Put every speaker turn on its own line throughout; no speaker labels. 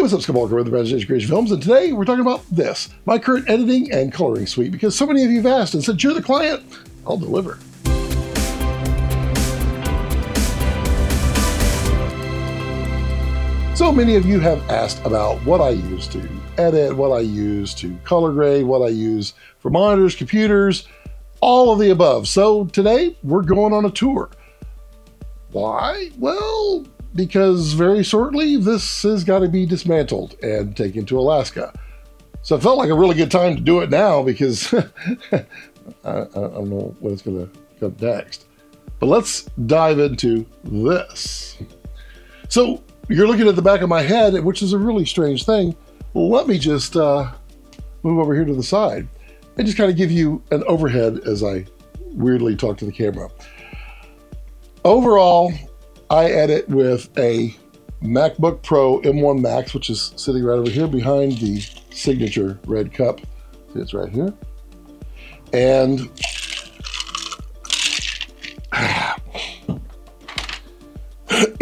Hey, what's up, Scott Walker with the Imagination Creation Films, and today we're talking about this, my current editing and coloring suite, because so many of you have asked and said, you're the client, I'll deliver. So many of you have asked about what I use to edit, what I use to color grade, what I use for monitors, computers, all of the above. So today we're going on a tour. Why? Well, because very shortly this has got to be dismantled and taken to Alaska. So it felt like a really good time to do it now because I don't know what it's going to come next. But let's dive into this. So you're looking at the back of my head, which is a really strange thing. Let me just move over here to the side and just kind of give you an overhead as I weirdly talk to the camera. Overall, I edit with a MacBook Pro M1 Max, which is sitting right over here behind the signature red cup. See, it's right here. And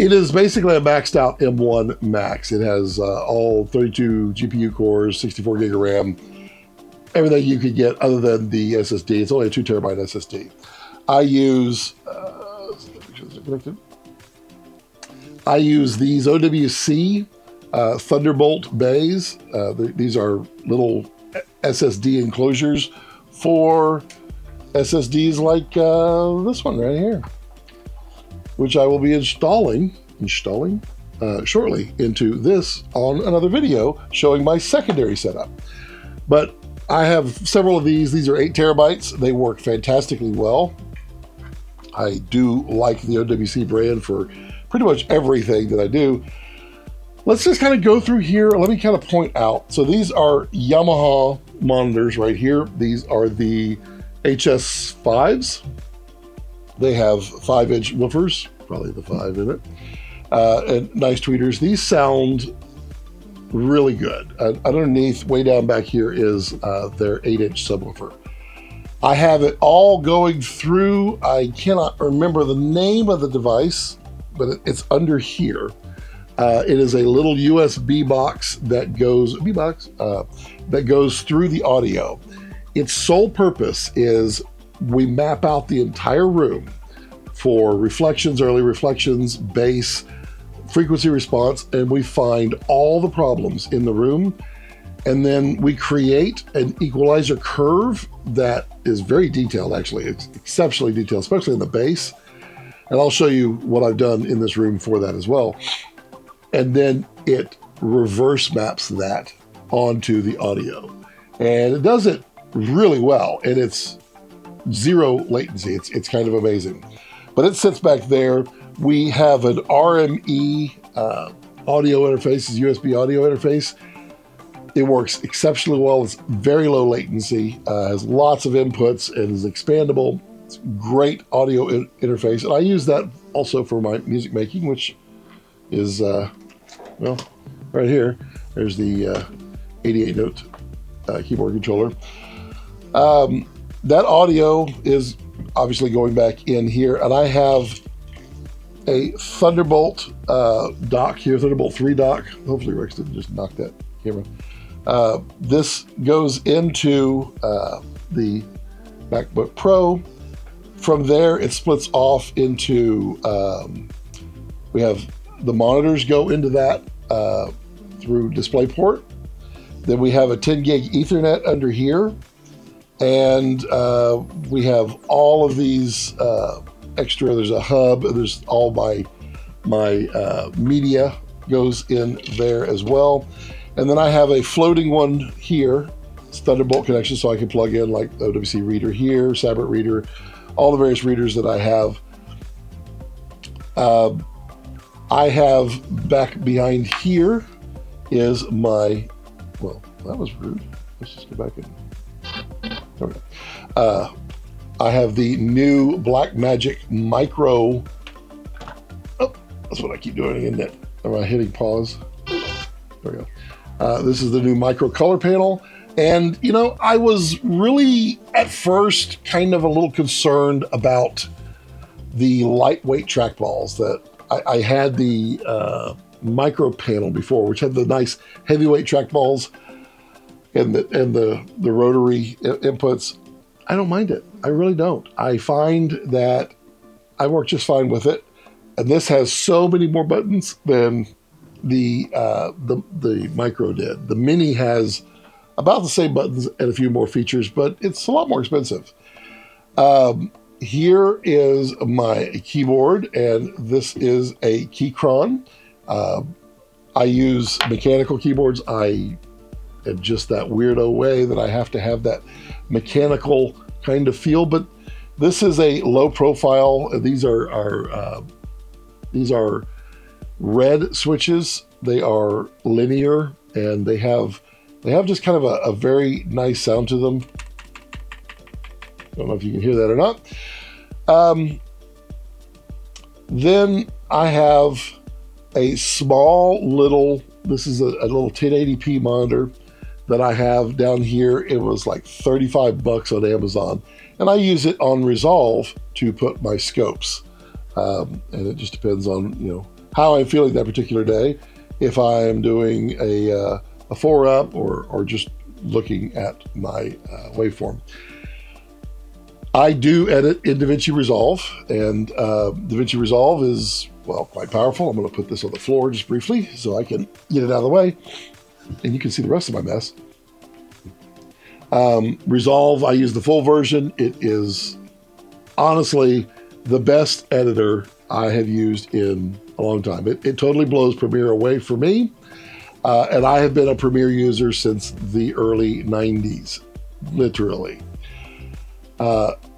it is basically a maxed out M1 Max. It has all 32 GPU cores, 64 gig of RAM, everything you could get other than the SSD. It's only a 2 terabyte SSD. I use, these OWC Thunderbolt bays. These are little SSD enclosures for SSDs like this one right here, which I will be installing shortly into this on another video showing my secondary setup. But I have several of these. These are 8 terabytes. They work fantastically well. I do like the OWC brand for pretty much everything that I do. Let's just kind of go through here. Let me kind of point out. So these are Yamaha monitors right here. These are the HS5s. They have 5-inch woofers, probably the 5 in it, and nice tweeters. These sound really good. Underneath, way down back here, is their 8-inch subwoofer. I have it all going through. I cannot remember the name of the device, but it's under here. It is a little USB box that goes through the audio. Its sole purpose is we map out the entire room for reflections, early reflections, bass, frequency response, and we find all the problems in the room. And then we create an equalizer curve that is very detailed, actually. It's exceptionally detailed, especially in the bass. And I'll show you what I've done in this room for that as well. And then it reverse maps that onto the audio. And it does it really well. And it's zero latency. It's kind of amazing. But it sits back there. We have an RME audio interface, USB audio interface. It works exceptionally well. It's very low latency, has lots of inputs, and is expandable. It's great audio interface. And I use that also for my music making, which is, well, right here. There's the 88 note keyboard controller. That audio is obviously going back in here, and I have a Thunderbolt dock here, Thunderbolt 3 dock. Hopefully Rex didn't just knock that camera. This goes into the MacBook Pro. From there, it splits off into, we have the monitors go into that through DisplayPort. Then we have a 10 gig Ethernet under here. And we have all of these extra, there's a hub, there's all my media goes in there as well. And then I have a floating one here. It's Thunderbolt connection, so I can plug in like the OWC reader here, Sabrent reader, all the various readers that I have. I have back behind here is my, well, that was rude. Let's just go back and, there we go. I have the new Blackmagic Micro. Oh, that's what I keep doing, isn't it? Am I hitting pause? There we go. This is the new Micro Color Panel. And, you know, I was really, at first, kind of a little concerned about the lightweight trackballs that I had the micro panel before, which had the nice heavyweight trackballs and the rotary inputs. I don't mind it. I really don't. I find that I work just fine with it. And this has so many more buttons than the micro did. The mini has about the same buttons and a few more features, but it's a lot more expensive. Here is my keyboard, and this is a Keychron. I use mechanical keyboards. I am just that weirdo way that I have to have that mechanical kind of feel, but this is a low profile. These are red switches. They are linear, and they have just kind of a very nice sound to them. Don't know if you can hear that or not. Then I have a small little, this is a little 1080p monitor that I have down here. It was like $35 on Amazon, and I use it on Resolve to put my scopes. And it just depends on, how I'm feeling that particular day. If I am doing a 4-up or just looking at my waveform. I do edit in DaVinci Resolve, and DaVinci Resolve is, well, quite powerful. I'm going to put this on the floor just briefly so I can get it out of the way, and you can see the rest of my mess. Resolve, I use the full version. It is honestly the best editor I have used in a long time. It totally blows Premiere away for me, and I have been a Premiere user since the early 90s, literally.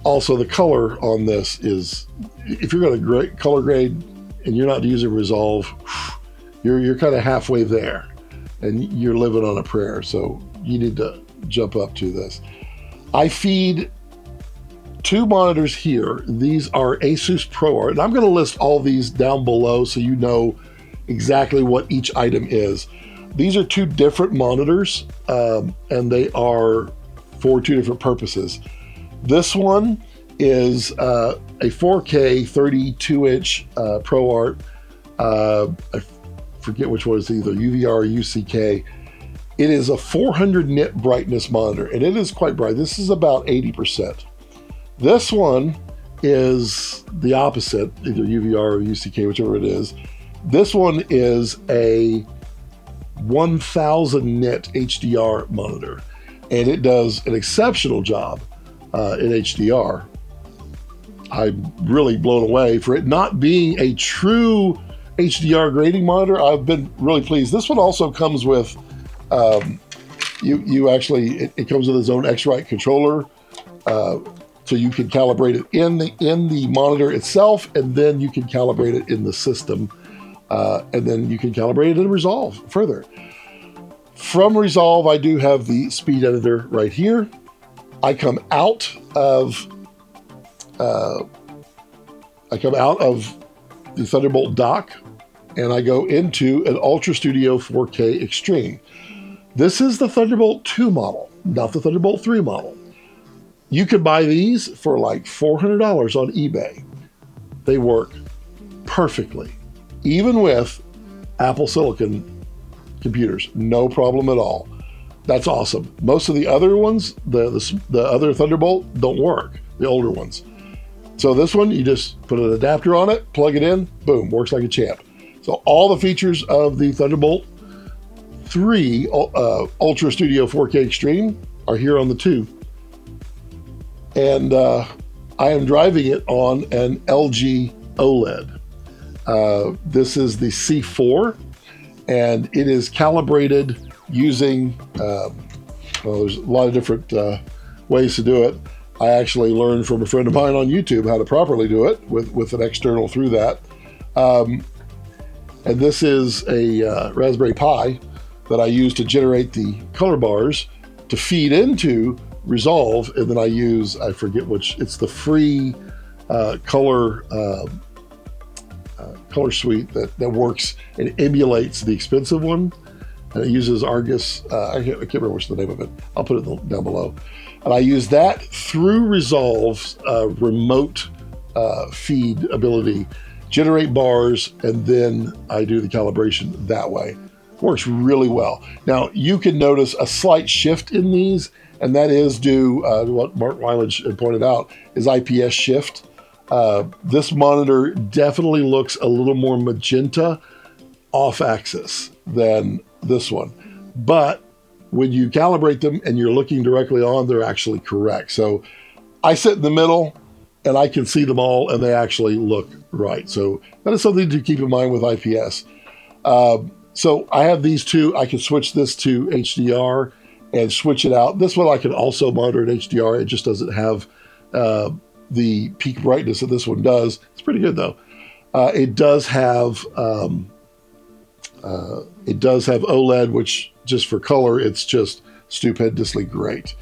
Also, the color on this is, if you're going to color grade and you're not using Resolve, you're kind of halfway there, and you're living on a prayer. So you need to jump up to this. I feed 2 monitors here. These are Asus ProArt, and I'm going to list all these down below so you know exactly what each item is. These are 2 different monitors, and they are for 2 different purposes. This one is a 4K 32-inch ProArt. I forget which one is either UVR or UCK. It is a 400 nit brightness monitor, and it is quite bright. This is about 80%. This one is the opposite, either UVR or UCK, whichever it is. This one is a 1000 nit HDR monitor, and it does an exceptional job in HDR. I'm really blown away for it not being a true HDR grading monitor. I've been really pleased. This one also comes with, it comes with its own X-Rite controller, so you can calibrate it in the monitor itself, and then you can calibrate it in the system, and then you can calibrate it in Resolve further. From Resolve, I do have the speed editor right here. I come out of the Thunderbolt dock, and I go into an Ultra Studio 4K Extreme. This is the Thunderbolt 2 model, not the Thunderbolt 3 model. You can buy these for like $400 on eBay. They work perfectly, even with Apple Silicon computers, no problem at all. That's awesome. Most of the other ones, the other Thunderbolt, don't work, the older ones. So this one, you just put an adapter on it, plug it in, boom, works like a champ. So all the features of the Thunderbolt 3 Ultra Studio 4K Extreme are here on the 2. And I am driving it on an LG OLED. This is the C4, and it is calibrated using, there's a lot of different ways to do it. I actually learned from a friend of mine on YouTube how to properly do it with an external through that. And this is a Raspberry Pi that I use to generate the color bars to feed into Resolve, and then I use, I forget which, it's the free color suite that works and emulates the expensive one. And it uses Argus, I can't remember what's the name of it. I'll put it down below. And I use that through Resolve's remote feed ability generate bars, and then I do the calibration that way. Works really well. Now, you can notice a slight shift in these, and that is due to what Mark Weilich had pointed out, is IPS shift. This monitor definitely looks a little more magenta off-axis than this one. But when you calibrate them and you're looking directly on, they're actually correct. So I sit in the middle and I can see them all and they actually look right. So that is something to keep in mind with IPS. So I have these two. I can switch this to HDR and switch it out. This one I can also monitor in HDR. It just doesn't have the peak brightness that this one does. It's pretty good though. It does have OLED, which just for color, it's just stupendously great.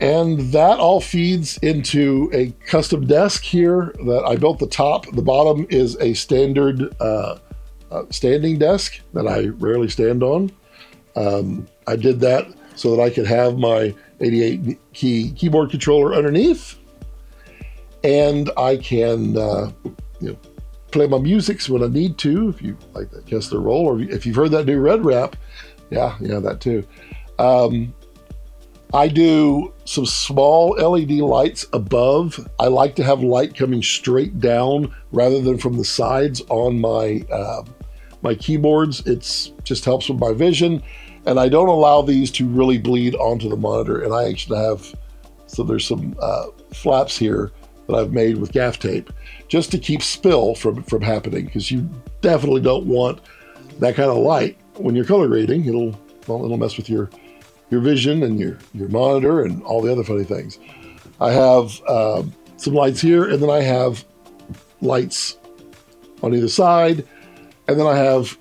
And that all feeds into a custom desk here that I built. The top, the bottom is a standard standing desk that I rarely stand on. I did that so that I could have my 88 key keyboard controller underneath, and I can play my music when I need to, if you like that Kessler roll, or if you've heard that new Red Wrap, yeah, that too. I do some small LED lights above. I like to have light coming straight down rather than from the sides on my my keyboards. It's just helps with my vision, and I don't allow these to really bleed onto the monitor. And I actually have, so there's some flaps here that I've made with gaff tape just to keep spill from happening, because you definitely don't want that kind of light when you're color grading. It'll mess with your vision and your monitor and all the other funny things. I have some lights here, and then I have lights on either side, and then I have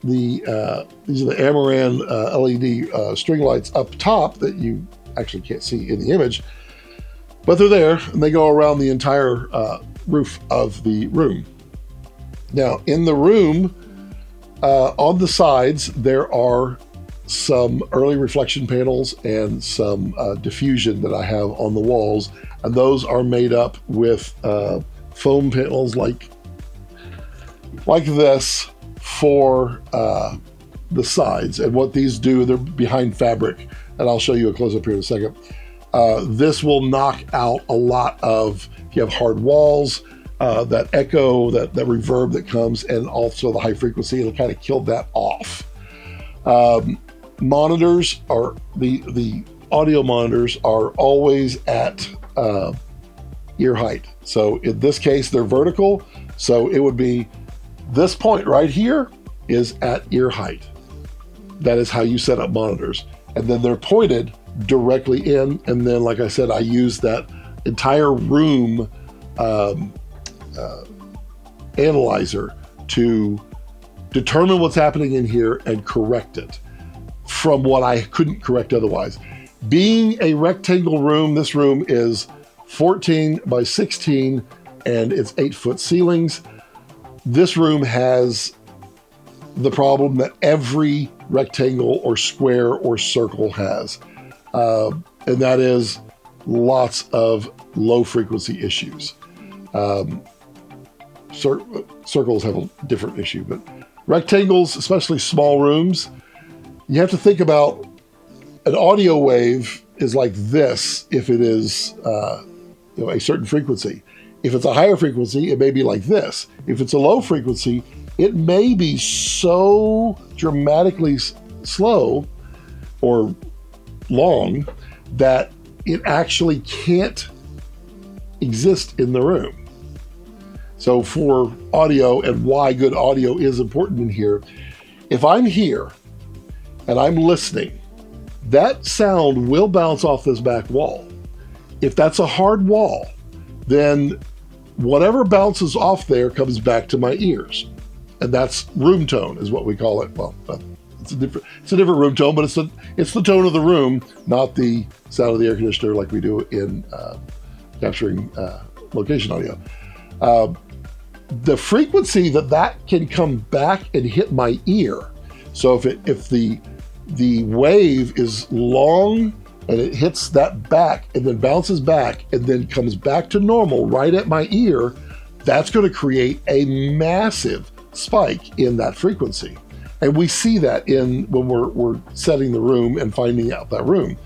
these are the Amaran LED string lights up top that you actually can't see in the image, but they're there and they go around the entire roof of the room. Now in the room, on the sides, there are some early reflection panels and some diffusion that I have on the walls, and those are made up with foam panels like this for the sides. And what these do, they're behind fabric, and I'll show you a close-up here in a second. This will knock out a lot of, if you have hard walls, that echo, that reverb that comes, and also the high frequency, it'll kind of kill that off. Monitors are, the audio monitors are always at ear height. So in this case, they're vertical. So it would be this point right here is at ear height. That is how you set up monitors. And then they're pointed directly in. And then, like I said, I use that entire room analyzer to determine what's happening in here and correct it from what I couldn't correct otherwise. Being a rectangle room, this room is 14 by 16 and it's 8-foot ceilings. This room has the problem that every rectangle or square or circle has, and that is lots of low frequency issues. Circles have a different issue, but rectangles, especially small rooms, you have to think about an audio wave is like this if it is a certain frequency. If it's a higher frequency, it may be like this. If it's a low frequency, it may be so dramatically slow or long that it actually can't exist in the room. So for audio, and why good audio is important in here, if I'm here and I'm listening, that sound will bounce off this back wall. If that's a hard wall, then whatever bounces off there comes back to my ears. And that's room tone is what we call it. Well, it's a different room tone, but it's the tone of the room, not the sound of the air conditioner like we do in capturing location audio. The frequency that can come back and hit my ear. So if the wave is long and it hits that back and then bounces back and then comes back to normal right at my ear, that's going to create a massive spike in that frequency. And we see that when we're setting the room and finding out that room.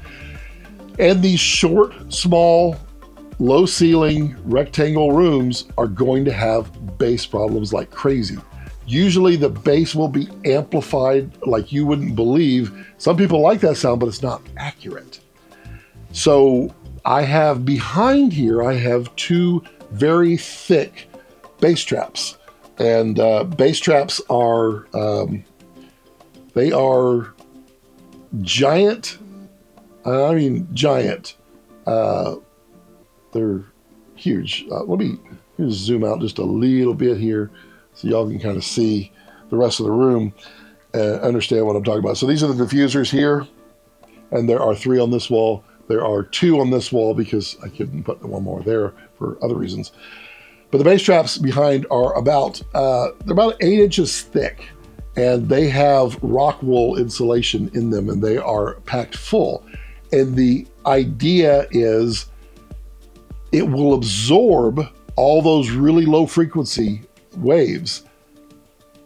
And these short, small, low ceiling rectangle rooms are going to have bass problems like crazy. Usually the bass will be amplified like you wouldn't believe. Some people like that sound, but it's not accurate. So I have behind here, I have two very thick bass traps. And bass traps are, they are giant. Giant. They're huge. Let me just zoom out just a little bit here so y'all can kind of see the rest of the room and understand what I'm talking about. So these are the diffusers here, and there are 3 on this wall. There are 2 on this wall because I couldn't put one more there for other reasons. But the bass traps behind are they're about 8 inches thick, and they have rock wool insulation in them, and they are packed full. And the idea is it will absorb all those really low frequency waves.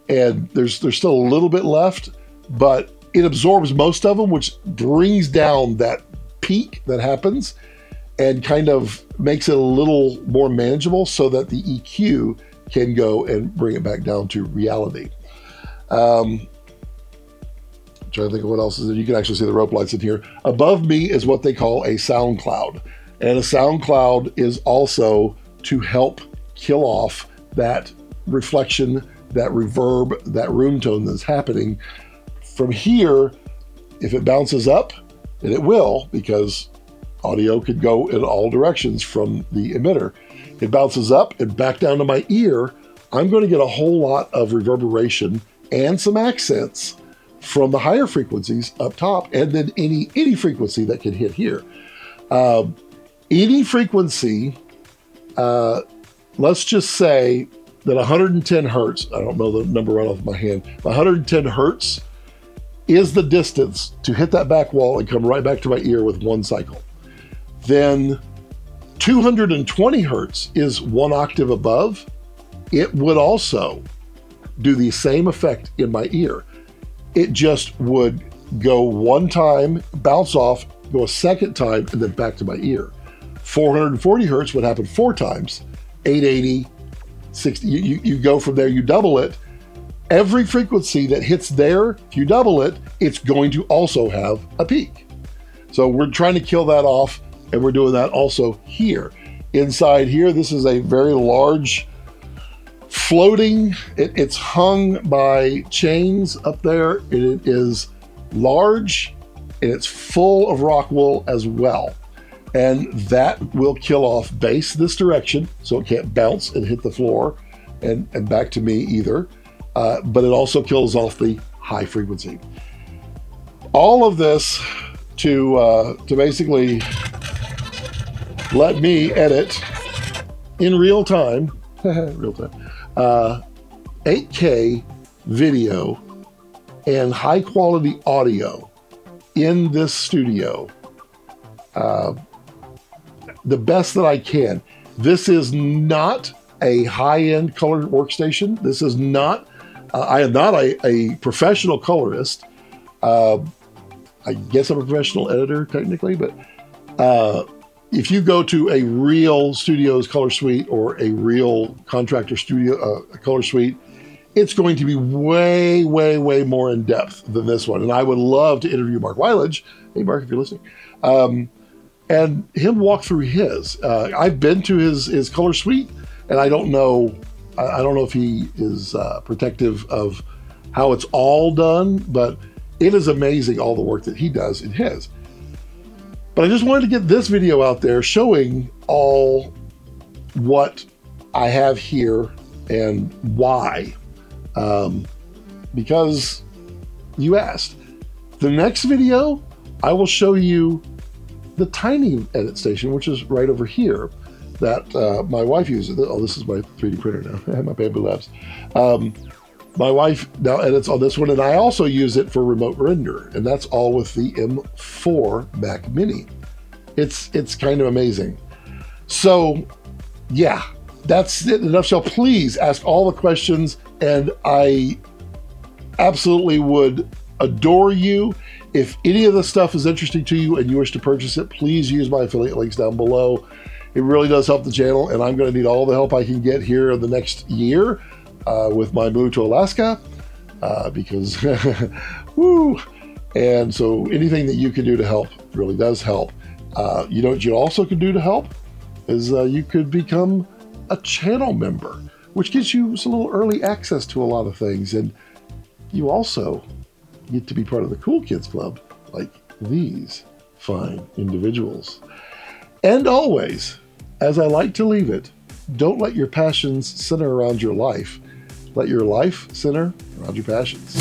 And there's still a little bit left, but it absorbs most of them, which brings down that peak that happens and kind of makes it a little more manageable so that the EQ can go and bring it back down to reality. Trying to think of what else is there. You can actually see the rope lights in here. Above me is what they call a sound cloud. And a sound cloud is also to help kill off that reflection, that reverb, that room tone that's happening. From here, if it bounces up, and it will, because audio could go in all directions from the emitter. It bounces up and back down to my ear. I'm going to get a whole lot of reverberation and some accents from the higher frequencies up top, and then any frequency that can hit here. Any frequency, let's just say that 110 hertz, I don't know the number right off my hand, 110 hertz is the distance to hit that back wall and come right back to my ear with one cycle. Then 220 hertz is 1 octave above. It would also do the same effect in my ear. It just would go one time, bounce off, go a second time, and then back to my ear. 440 hertz would happen 4 times. 880, 60, you go from there, you double it. Every frequency that hits there, if you double it, it's going to also have a peak. So we're trying to kill that off, and we're doing that also here. Inside here, this is a very large floating, it's hung by chains up there, and it is large, and it's full of rock wool as well. And that will kill off bass this direction, so it can't bounce and hit the floor and back to me either. But it also kills off the high frequency. All of this to basically let me edit in real time, 8K video and high quality audio in this studio, the best that I can. This is not a high-end color workstation. This is not, I am not a professional colorist. I guess I'm a professional editor technically, but if you go to a real studio's color suite or a real contractor studio color suite, it's going to be way, way, way more in depth than this one. And I would love to interview Mark Weilage. Hey, Mark, if you're listening. And him walk through his. I've been to his color suite, and I don't know if he is protective of how it's all done, but it is amazing all the work that he does in his. But I just wanted to get this video out there showing all what I have here and why. Because you asked. The next video, I will show you the tiny edit station, which is right over here, that my wife uses. Oh, this is my 3D printer now. I have my Bambu Labs. My wife now edits on this one, and I also use it for remote render, and that's all with the M4 Mac Mini. It's kind of amazing. So, yeah, that's it in a nutshell. Please ask all the questions, and I absolutely would adore you. If any of this stuff is interesting to you and you wish to purchase it, please use my affiliate links down below. It really does help the channel, and I'm going to need all the help I can get here in the next year with my move to Alaska, because woo. And so anything that you can do to help really does help. You know what you also can do to help is you could become a channel member, which gives you some little early access to a lot of things. And you also get to be part of the Cool Kids Club, like these fine individuals. And always, as I like to leave it, don't let your passions center around your life. Let your life center around your passions.